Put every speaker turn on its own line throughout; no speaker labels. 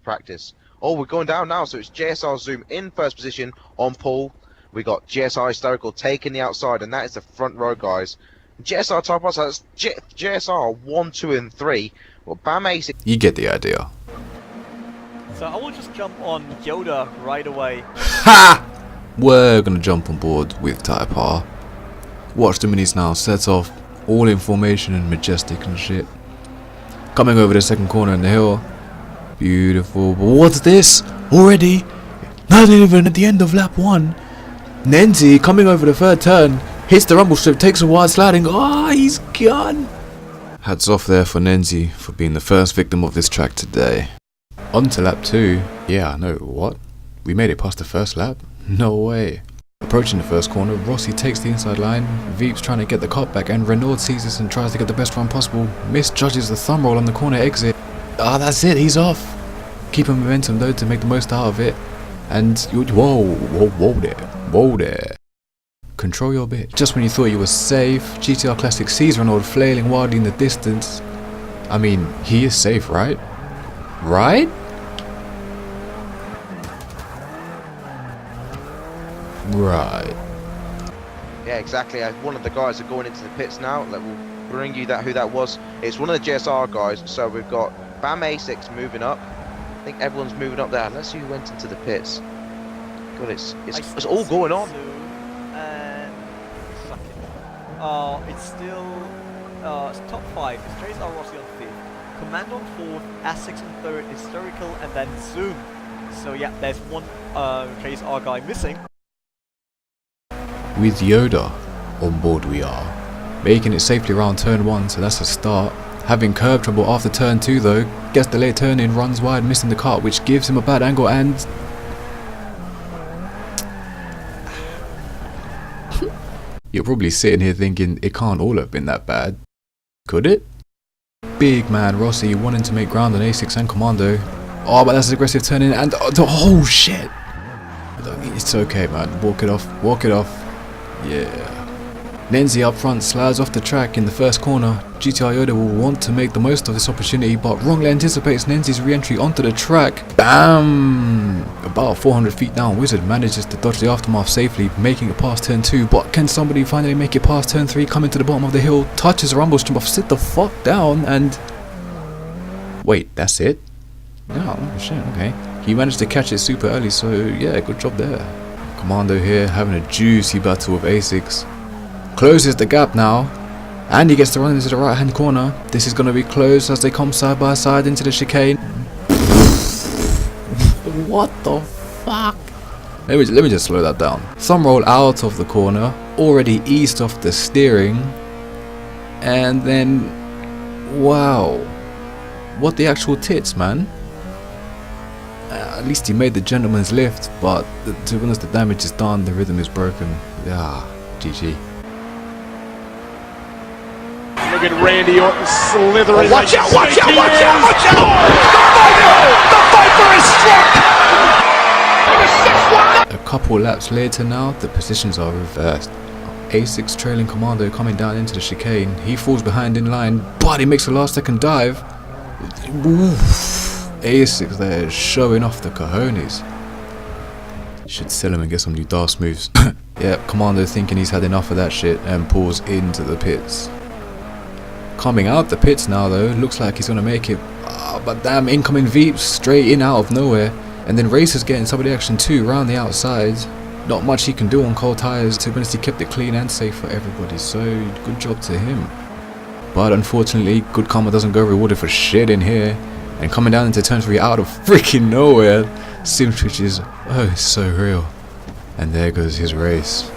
practice. Oh, we're going down now, so it's JSR Zoom in first position on pole. We got GSR Historical taking the outside, and that is the front row, guys. GSR top outside, that's GSR 1, 2, and 3. Well, BAM Ace.
You get the idea.
So I will just jump on Yoda right away.
Ha! We're gonna jump on board with Type R. Watch the minis now, set off, all in formation and majestic and shit. Coming over the second corner in the hill. Beautiful. But what's this? Already? Not even at the end of lap 1. Nenzi coming over the third turn. Hits the rumble strip, takes a wide sliding. Oh, he's gone. Hats off there for Nenzi for being the first victim of this track today. On to lap 2. Yeah, no, what? We made it past the first lap? No way. Approaching the first corner, Rossi takes the inside line. Veep's trying to get the cut back and Renaud sees this and tries to get the best run possible. Misjudges the thumb roll on the corner exit. Ah, that's it, he's off. Keeping momentum though to make the most out of it. And whoa there. Control your bit. Just when you thought you were safe, GTR Classic sees Renaud flailing wildly in the distance. I mean, he is safe, right? Right? Right.
Yeah, exactly. One of the guys are going into the pits now. We'll bring you who that was. It's one of the GSR guys. So we've got BAM A6 moving up. I think everyone's moving up there. Let's see who went into the pits. God, it's all going on.
And it's still it's top 5. It's JSR Rossi on 5th, Command on 4th, Essex on 3rd, Historical, and then Zoom. So yeah, there's one JSR guy missing.
With Yoda on board we are. Making it safely around turn 1, so that's a start. Having curb trouble after turn 2 though, gets the late turn in, runs wide, missing the cut, which gives him a bad angle and... You're probably sitting here thinking it can't all have been that bad. Could it? Big man Rossi wanting to make ground on A6 and Commando. Oh, but that's an aggressive turn in and... Oh shit! It's okay man, walk it off, walk it off. Yeah. Nenzi up front slides off the track in the first corner. GTR Yoda will want to make the most of this opportunity, but wrongly anticipates Nenzi's re-entry onto the track. BAM! About 400 feet down, Wizard manages to dodge the aftermath safely, making it past turn 2, but can somebody finally make it past turn 3, coming to the bottom of the hill, touches the rumble strip off, sit the fuck down, and... Wait, that's it? No, oh, shit, okay. He managed to catch it super early, so yeah, good job there. Commando here, having a juicy battle with A6. Closes the gap now, and he gets to run into the right hand corner. This is going to be close as they come side by side into the chicane. What the fuck? Let me just slow that down. Thumb roll out of the corner, already eased off the steering, and then wow, what the actual tits, man. At least he made the gentleman's lift, but to be honest, the damage is done, the rhythm is broken. Yeah, GG.
Look at Randy Orton slithering.
Oh, watch out, watch out, watch out, watch out!
The Viper is struck!
A couple laps later now, the positions are reversed. A6 trailing Commando coming down into the chicane. He falls behind in line, but he makes a last second dive. Oof. A6 there showing off the cojones. Should sell him and get some new DAS moves. Yeah, Commando thinking he's had enough of that shit and pulls into the pits. Coming out the pits now though, looks like he's gonna make it. But damn, incoming Veeps straight in out of nowhere. And then Racer's getting some of the action too, round the outside. Not much he can do on cold tyres, to be honest, he kept it clean and safe for everybody, so good job to him. But unfortunately, good karma doesn't go rewarded for shit in here. And coming down into turn 3 out of freaking nowhere, Simswitch is, oh, so real. And there goes his race.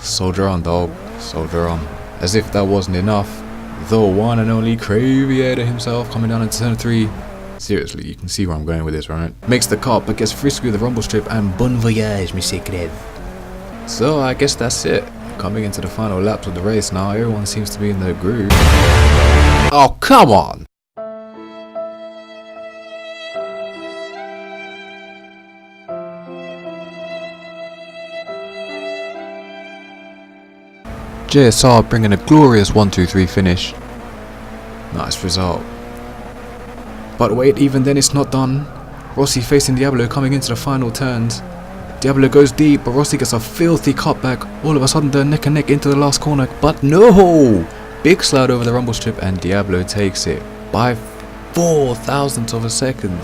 Soldier on, dog, soldier on. As if that wasn't enough, the one and only Craviator himself coming down into turn 3. Seriously, you can see where I'm going with this, right? Makes the cut, but gets frisky with the rumble strip, and bon voyage, monsieur Crev. So I guess that's it. Coming into the final laps of the race now, everyone seems to be in their groove. Oh, come on! JSR bringing a glorious 1-2-3 finish. Nice result. But wait, even then it's not done. Rossi facing Diablo coming into the final turns. Diablo goes deep, but Rossi gets a filthy cutback. All of a sudden they're neck and neck into the last corner, but no! Big slide over the rumble strip and Diablo takes it by 4 thousandths of a second.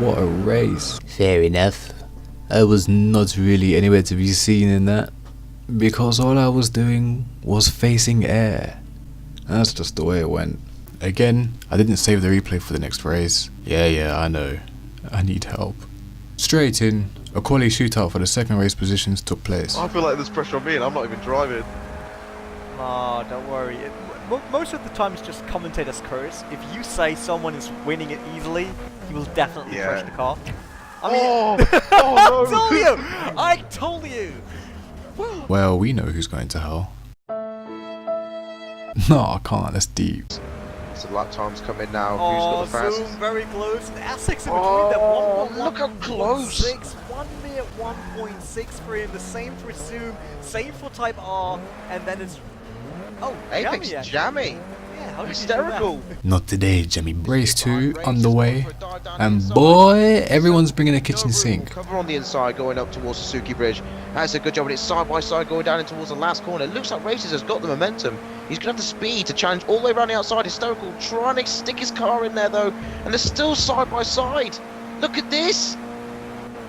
What a race. Fair enough. I was not really anywhere to be seen in that, because all I was doing was facing air. That's just the way it went. Again, I didn't save the replay for the next race. Yeah, I know. I need help. Straight in, a quality shootout for the second race positions took place.
I feel like there's pressure on me and I'm not even driving.
Oh, don't worry. Most of the time it's just commentator's curse. If you say someone is winning it easily, he will definitely crash the car. I mean,
Oh, no.
I told you!
Well, we know who's going to hell. No, I can't, that's deep.
So lap time's coming now.
Oh,
Who's got the
Zoom
fastest?
very close. The Essex in between
Oh,
them.
look how close.
1.6, 1 minute 1.6 for him. The same for Zoom, same for Type R, and then it's
Apex
Jammy.
Jammy.
Yeah, how did you do
Hysterical.
Not today, Jimmy. Race 2 underway, and boy, everyone's bringing a kitchen sink.
Cover on the inside going up towards Suzuki Bridge. That's a good job, and it's side by side going down in towards the last corner. It looks like Races has got the momentum. He's going to have the speed to challenge all the way around the outside. Hysterical trying to stick his car in there though, and they're still side by side. Look at this.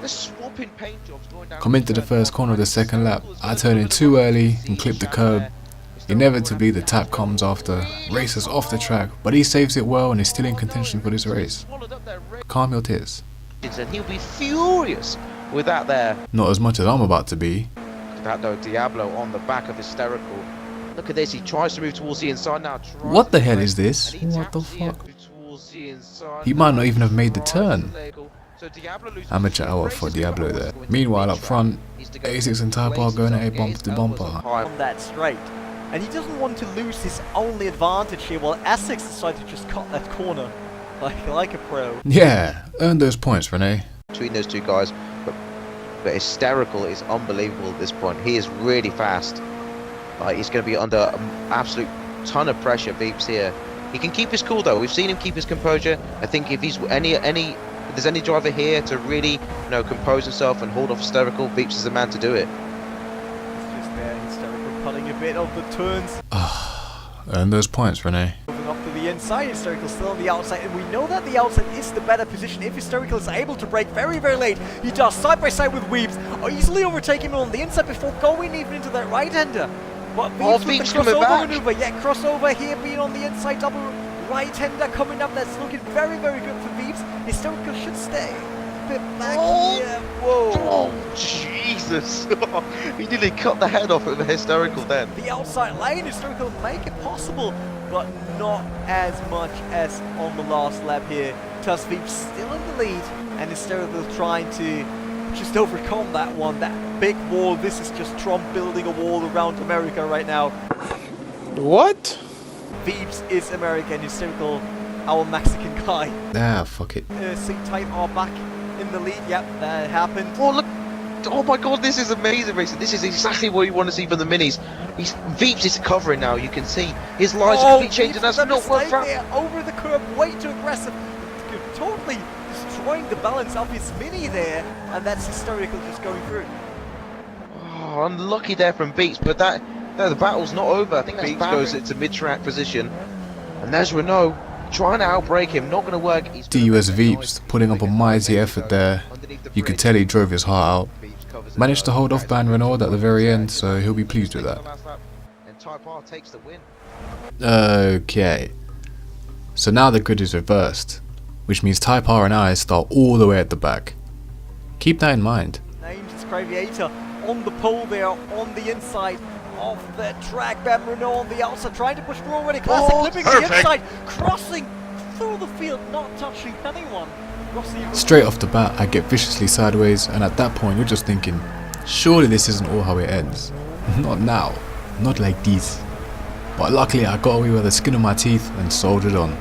They're swapping paint jobs going down.
Come into the first corner of the second lap. I turn in too early and clip the curb. Inevitably, the tap comes after. Racer's off the track, but he saves it well and is still in contention for this race. Calm your tears.
And he'll be furious with that there.
Not as much as I'm about to be.
That though, Diablo on the back of Hysterical. Look at this, he tries to move towards the inside now.
What the hell is this? What the fuck? He might not even have made the turn. Amateur hour for Diablo there. Meanwhile, up front, A6 and Type R going at a bumper to bumper.
On that straight. And he doesn't want to lose his only advantage here, while Essex decided to just cut that corner like a pro.
Yeah, earn those points, Renee.
Between those two guys, but Hysterical is unbelievable at this point. He is really fast. Like, he's going to be under an absolute ton of pressure. Veeps here. He can keep his cool though. We've seen him keep his composure. I think if he's if there's any driver here to really, compose himself and hold off Hysterical, Veeps is the man to do it.
Cutting a bit of the turns.
Earn those points, Renee.
Moving up to the inside, Hysterical still on the outside, and we know that the outside is the better position. If Hysterical is able to break very, very late, he does side by side with Weebs, easily overtaking him on the inside before going even into that right-hander. But Weebs with the crossover maneuver, crossover here being on the inside, double right-hander coming up. That's looking very, very good for Weebs. Hysterical should stay a bit back here. Whoa.
Oh, Jesus. He nearly cut the head off of the Hysterical then.
The outside lane, Hysterical make it possible, but not as much as on the last lap here. Veeps still in the lead, and Hysterical trying to just overcome that one, that big wall. This is just Trump building a wall around America right now.
What?
Veeps is American, Hysterical, our Mexican guy.
Ah, fuck it.
C-Type are back in the lead. Yep, that happened.
Oh, look. Oh my god, this is amazing racing. This is exactly what you want to see from the minis. Veeps is covering now, you can see. His lines are completely changed, and that's not worked out.
Over the curb, way too aggressive. Totally destroying the balance of his mini there, and that's Hysterical just going through.
Oh, unlucky there from Veeps, but the battle's not over. I think Veeps goes into mid-track position. And there's Renault trying to outbrake him, not going to work.
DUS Veeps putting up a mighty effort there. You could tell he drove his heart out. Managed to hold off Ban Renault at the very end, so he'll be pleased with that. Okay. So now the grid is reversed, which means Type R and I start all the way at the back. Keep that in mind.
Names is Craviator on the pole there, on the inside of the track. Ban Renault on the outside, trying to push through already. Classic clipping the inside, crossing through the field, not touching anyone.
Straight off the bat, I get viciously sideways, and at that point you're just thinking, surely this isn't all how it ends. Not now, not like this. But luckily I got away with the skin of my teeth and soldiered on.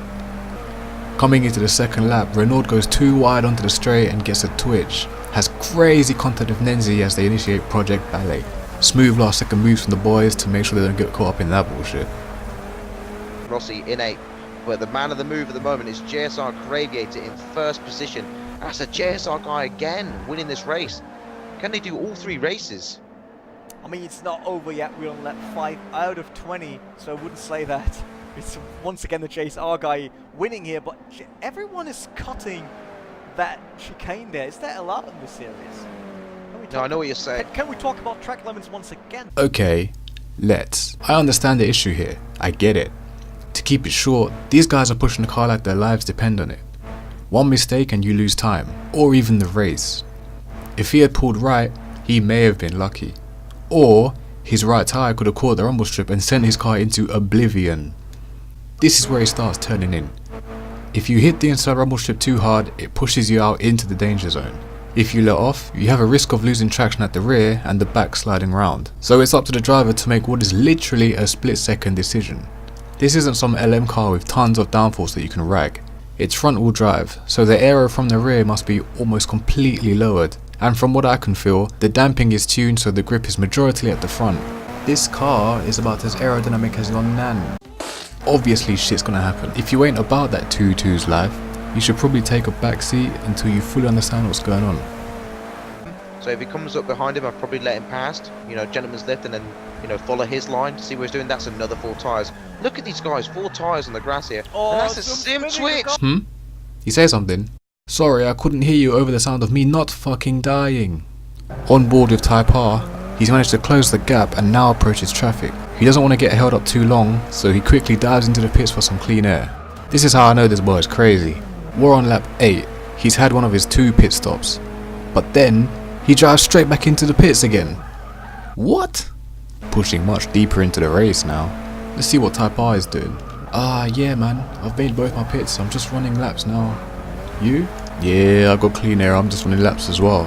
Coming into the second lap, Renault goes too wide onto the straight and gets a twitch. Has crazy contact with Nenzi as they initiate Project Ballet. Smooth last second moves from the boys to make sure they don't get caught up in that bullshit.
Rossi in a but the man of the move at the moment is JSR Graviator in first position. That's a JSR guy again winning this race. Can they do all 3 races?
I mean, it's not over yet. We're on lap 5 out of 20, so I wouldn't say that. It's once again the JSR guy winning here, but everyone is cutting that chicane there. Is that allowed in this series?
No, I know what you're saying.
Can we talk about track lemons once again?
Okay, let's. I understand the issue here. I get it. To keep it short, these guys are pushing the car like their lives depend on it. One mistake and you lose time, or even the race. If he had pulled right, he may have been lucky. Or his right tyre could have caught the rumble strip and sent his car into oblivion. This is where he starts turning in. If you hit the inside rumble strip too hard, it pushes you out into the danger zone. If you let off, you have a risk of losing traction at the rear and the back sliding round. So it's up to the driver to make what is literally a split-second decision. This isn't some LM car with tons of downforce that you can rag. It's front wheel drive, so the aero from the rear must be almost completely lowered. And from what I can feel, the damping is tuned so the grip is majority at the front. This car is about as aerodynamic as your nan. Obviously shit's gonna happen. If you ain't about that 2-2's life, you should probably take a back seat until you fully understand what's going on.
So if he comes up behind him, I'd probably let him past, gentleman's lift, and then, follow his line to see what he's doing. That's another 4 tyres. Look at these guys, 4 tyres on the grass here.
Oh,
and that's a sim switch.
You say something? Sorry, I couldn't hear you over the sound of me not fucking dying. On board with Type R, he's managed to close the gap and now approaches traffic. He doesn't want to get held up too long, so he quickly dives into the pits for some clean air. This is how I know this boy is crazy. We're on lap 8, he's had one of his 2 pit stops. But then, he drives straight back into the pits again. What? Pushing much deeper into the race now. Let's see what Type R is doing. Yeah man, I've made both my pits, I'm just running laps now. You? Yeah, I got clean air, I'm just running laps as well.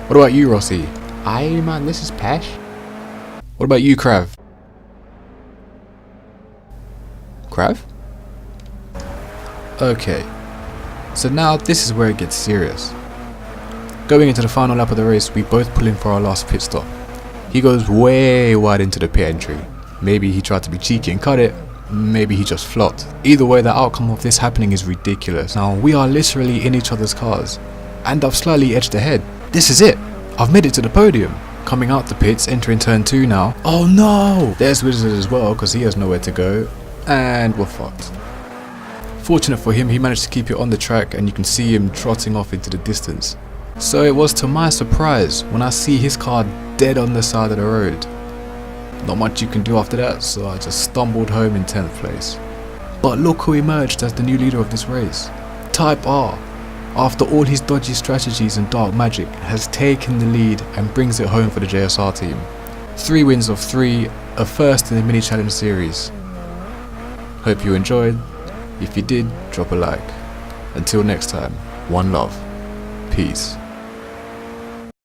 What about you, Rossi? Aye man, this is Pesh. What about you, Krav? Krav? Okay, so now this is where it gets serious. Going into the final lap of the race, we both pull in for our last pit stop. He goes way wide into the pit entry. Maybe he tried to be cheeky and cut it, maybe he just flopped. Either way, the outcome of this happening is ridiculous. Now, we are literally in each other's cars, and I've slightly edged ahead. This is it, I've made it to the podium. Coming out the pits, entering turn 2 now. Oh no! There's Wizard as well, because he has nowhere to go, and we're fucked. Fortunate for him, he managed to keep it on the track, and you can see him trotting off into the distance. So it was to my surprise when I see his car dead on the side of the road. Not much you can do after that, so I just stumbled home in 10th place. But look who emerged as the new leader of this race. Type R, after all his dodgy strategies and dark magic, has taken the lead and brings it home for the JSR team. 3 wins of 3, a first in the mini challenge series. Hope you enjoyed. If you did, drop a like. Until next time, one love. Peace.